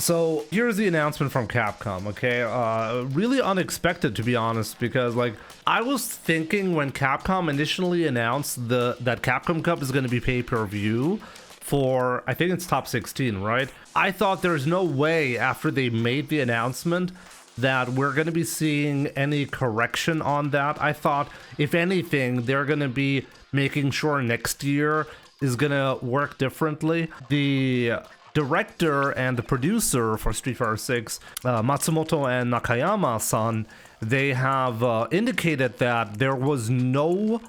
So here's the announcement from Capcom, okay? Really unexpected, to be honest, because like I was thinking when Capcom initially announced that Capcom Cup is going to be pay-per-view for, I think it's top 16, right? I thought there's no way after they made the announcement that we're going to be seeing any correction on that. I thought, if anything, they're going to be making sure next year is going to work differently. The director and the producer for Street Fighter 6, Matsumoto and Nakayama-san, they have indicated that there was no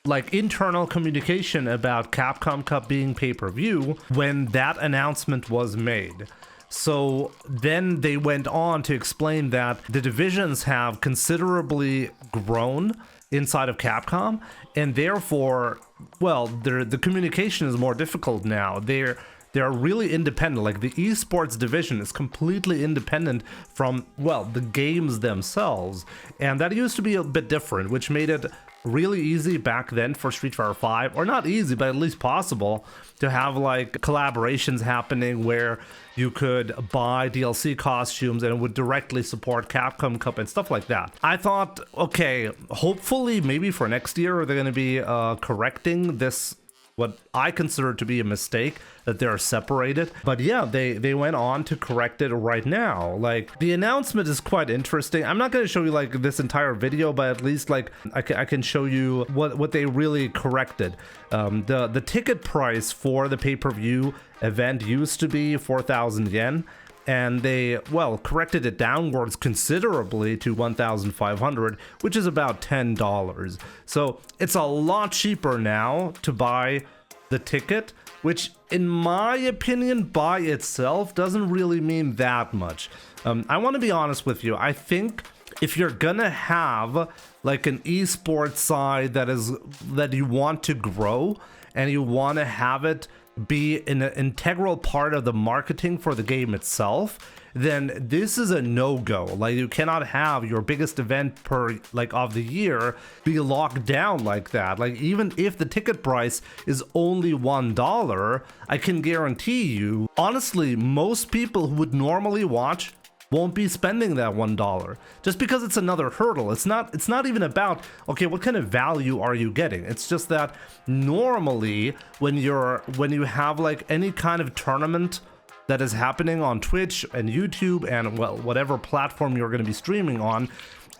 like internal communication about Capcom Cup being pay-per-view when that announcement was made. So then they went on to explain that the divisions have considerably grown inside of Capcom, and therefore, well, the communication is more difficult now. They're really independent. Like the esports division is completely independent from, well, the games themselves. And that used to be a bit different, which made it really easy back then for Street Fighter 5, or not easy, but at least possible to have like collaborations happening where you could buy DLC costumes and it would directly support Capcom Cup and stuff like that. I thought, okay, hopefully maybe for next year they're going to be correcting this, what I consider to be a mistake, that they're separated. But yeah, they went on to correct it right now. Like the announcement is quite interesting. I'm not going to show you like this entire video, but at least like I can show you what they really corrected. The ticket price for the pay-per-view event used to be 4,000 yen. And they, well, corrected it downwards considerably to 1,500, which is about $10. So it's a lot cheaper now to buy the ticket, which in my opinion by itself doesn't really mean that much. I want to be honest with you. I think if you're gonna have like an esports side that you want to grow and you want to have it be an integral part of the marketing for the game itself, then this is a no-go. Like you cannot have your biggest event per like of the year be locked down like that. Like even if the ticket price is only $1, I can guarantee you, honestly, most people who would normally watch won't be spending that $1 just because it's another hurdle. It's not even about, okay, what kind of value are you getting? It's just that normally when you have like any kind of tournament that is happening on Twitch and YouTube and, well, whatever platform you're going to be streaming on,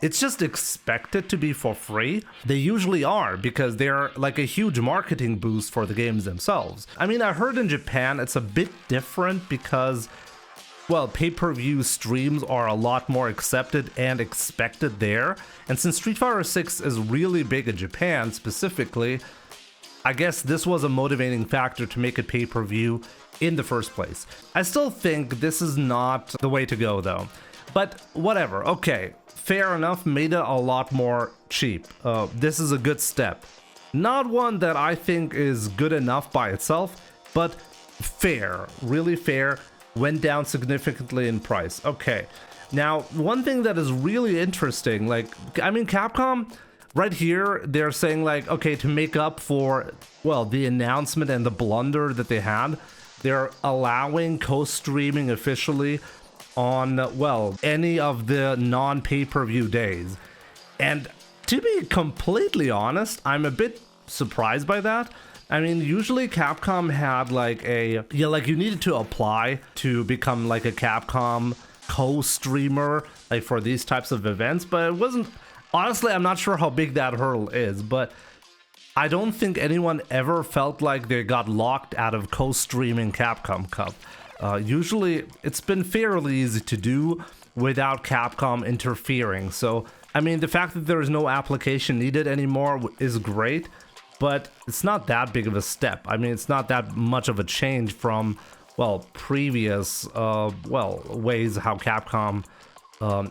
it's just expected to be for free. They usually are, because they're like a huge marketing boost for the games themselves. I mean, I heard in Japan it's a bit different because, well, pay-per-view streams are a lot more accepted and expected there. And since Street Fighter 6 is really big in Japan specifically, I guess this was a motivating factor to make it pay-per-view in the first place. I still think this is not the way to go though. But whatever, okay, fair enough, made it a lot more cheap. This is a good step. Not one that I think is good enough by itself, but fair, really fair. Went down significantly in price. Okay, now one thing that is really interesting, like, I mean, Capcom right here, they're saying like, okay, to make up for, well, the announcement and the blunder that they had, they're allowing co-streaming officially on, well, any of the non-pay-per-view days. And to be completely honest, I'm a bit surprised by that. I mean, usually Capcom had like like you needed to apply to become like a Capcom co-streamer, like for these types of events, but it wasn't, honestly, I'm not sure how big that hurdle is, but I don't think anyone ever felt like they got locked out of co-streaming Capcom Cup. Usually it's been fairly easy to do without Capcom interfering. So, I mean, the fact that there is no application needed anymore is great, but it's not that big of a step. I mean, it's not that much of a change from, well, previous, well, ways how Capcom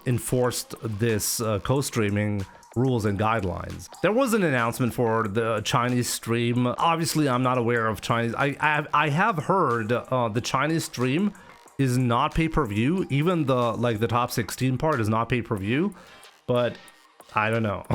enforced this co-streaming rules and guidelines. There was an announcement for the Chinese stream. Obviously, I'm not aware of Chinese. I have heard the Chinese stream is not pay-per-view. Even the top 16 part is not pay-per-view, but I don't know.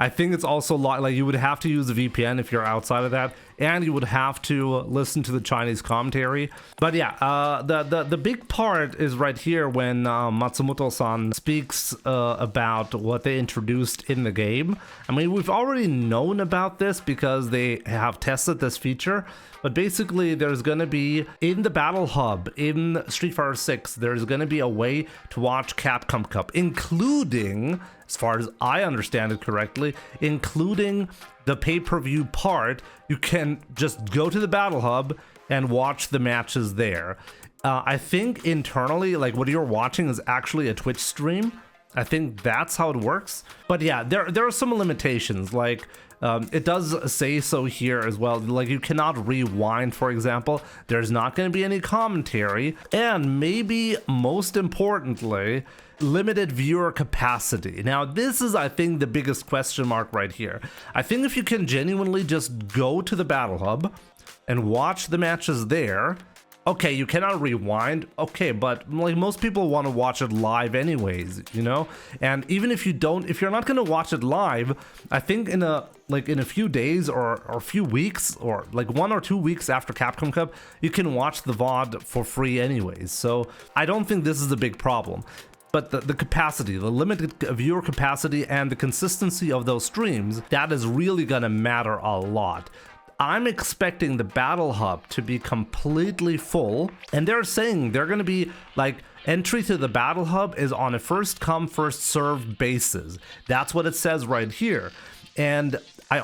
I think it's also like you would have to use a VPN if you're outside of that. and you would have to listen to the Chinese commentary. But yeah, the big part is right here when Matsumoto-san speaks about what they introduced in the game. I mean, we've already known about this because they have tested this feature, but basically there's going to be, in the Battle Hub in Street Fighter 6, there's going to be a way to watch Capcom Cup, including, as far as I understand it correctly, including the pay-per-view part. You can just go to the Battle Hub and watch the matches there. I think internally, like, what you're watching is actually a Twitch stream. I think that's how it works. But yeah, there are some limitations, like it does say so here as well. Like, you cannot rewind, for example. There's not going to be any commentary, and maybe most importantly, limited viewer capacity. Now, this is, I think, the biggest question mark right here. I think if you can genuinely just go to the Battle Hub and watch the matches there, okay, you cannot rewind, okay, but like most people want to watch it live anyways, you know? And even if you're not going to watch it live, I think in a few days or a few weeks, or like 1 or 2 weeks after Capcom Cup, you can watch the VOD for free anyways. So I don't think this is a big problem. But the capacity, the limited viewer capacity and the consistency of those streams, that is really gonna matter a lot. I'm expecting the Battle Hub to be completely full, and they're saying they're gonna be like, entry to the Battle Hub is on a first come, first served basis. That's what it says right here. And I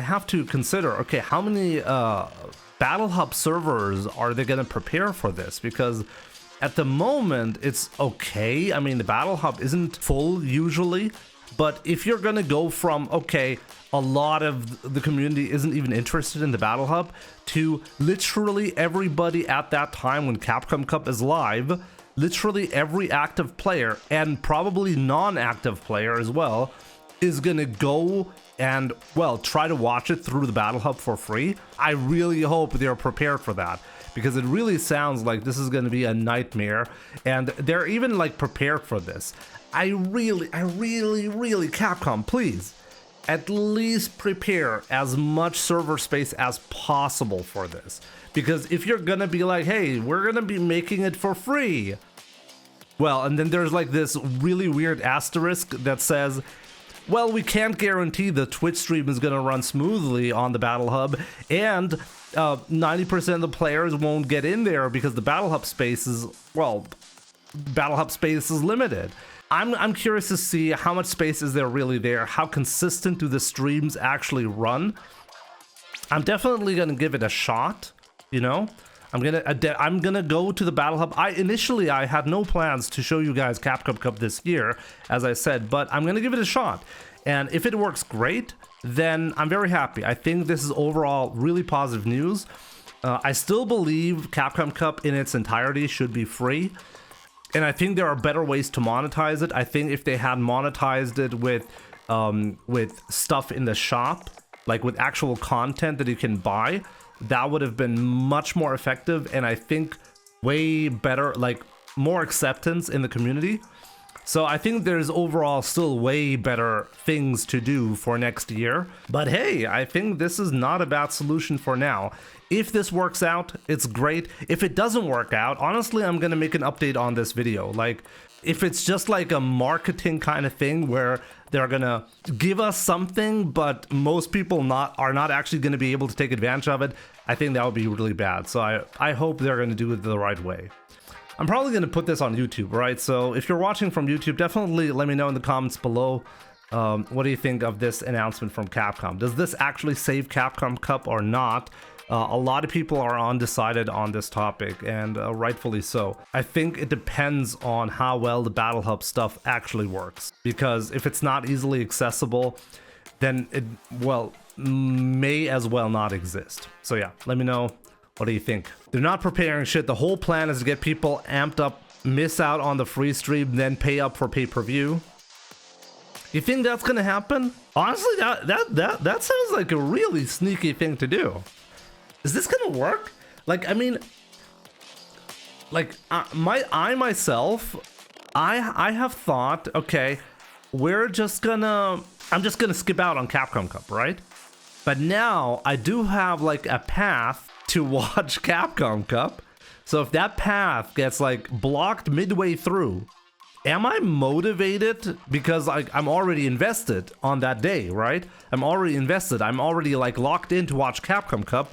have to consider, okay, how many Battle Hub servers are they gonna prepare for this? Because at the moment, it's okay. I mean, the Battle Hub isn't full usually, but if you're gonna go from, okay, a lot of the community isn't even interested in the Battle Hub, to literally everybody at that time when Capcom Cup is live, literally every active player, and probably non-active player as well, is gonna go and, well, try to watch it through the Battle Hub for free. I really hope they're prepared for that, because it really sounds like this is going to be a nightmare, and they're even like prepared for this. I really, Capcom, please, at least prepare as much server space as possible for this. Because if you're going to be like, hey, we're going to be making it for free, well, and then there's like this really weird asterisk that says, well, we can't guarantee the Twitch stream is going to run smoothly on the Battle Hub, and 90% of the players won't get in there because the Battle Hub space is, well, Battle Hub space is limited. I'm curious to see how much space is there really there, how consistent do the streams actually run. I'm definitely going to give it a shot, you know? I'm gonna go to the Battle Hub. Initially I had no plans to show you guys Capcom Cup this year, as I said, but I'm gonna give it a shot. And if it works great, then I'm very happy. I think this is overall really positive news. I still believe Capcom Cup in its entirety should be free, and I think there are better ways to monetize it. I think if they had monetized it with stuff in the shop, like with actual content that you can buy, that would have been much more effective, and I think way better, like more acceptance in the community. So I think there's overall still way better things to do for next year. But hey, I think this is not a bad solution for now. If this works out, it's great. If it doesn't work out, honestly, I'm gonna make an update on this video. Like, if it's just like a marketing kind of thing where they're gonna give us something, but most people are not actually gonna be able to take advantage of it, I think that would be really bad. So I hope they're gonna do it the right way. I'm probably gonna put this on YouTube, right? So if you're watching from YouTube, definitely let me know in the comments below. What do you think of this announcement from Capcom? Does this actually save Capcom Cup or not? A lot of people are undecided on this topic, and rightfully so. I think it depends on how well the Battle Hub stuff actually works, because if it's not easily accessible, then it, well, may as well not exist. So yeah, let me know. What do you think? They're not preparing shit. The whole plan is to get people amped up, miss out on the free stream, then pay up for pay-per-view. You think that's gonna happen? Honestly, that sounds like a really sneaky thing to do. Is this gonna work? Like, I mean, like I myself have thought, okay, I'm just gonna skip out on Capcom Cup, right? But now I do have like a path to watch Capcom Cup. So if that path gets like blocked midway through, am I motivated? Because like I'm already invested on that day, right? I'm already invested. I'm already like locked in to watch Capcom Cup.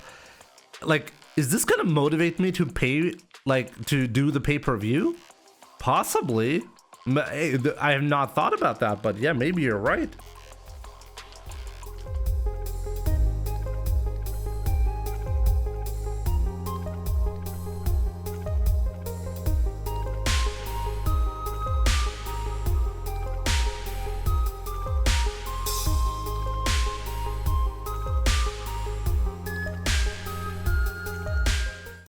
Like, is this gonna motivate me to pay, like to do the pay-per-view? Possibly. I have not thought about that, but yeah, maybe you're right.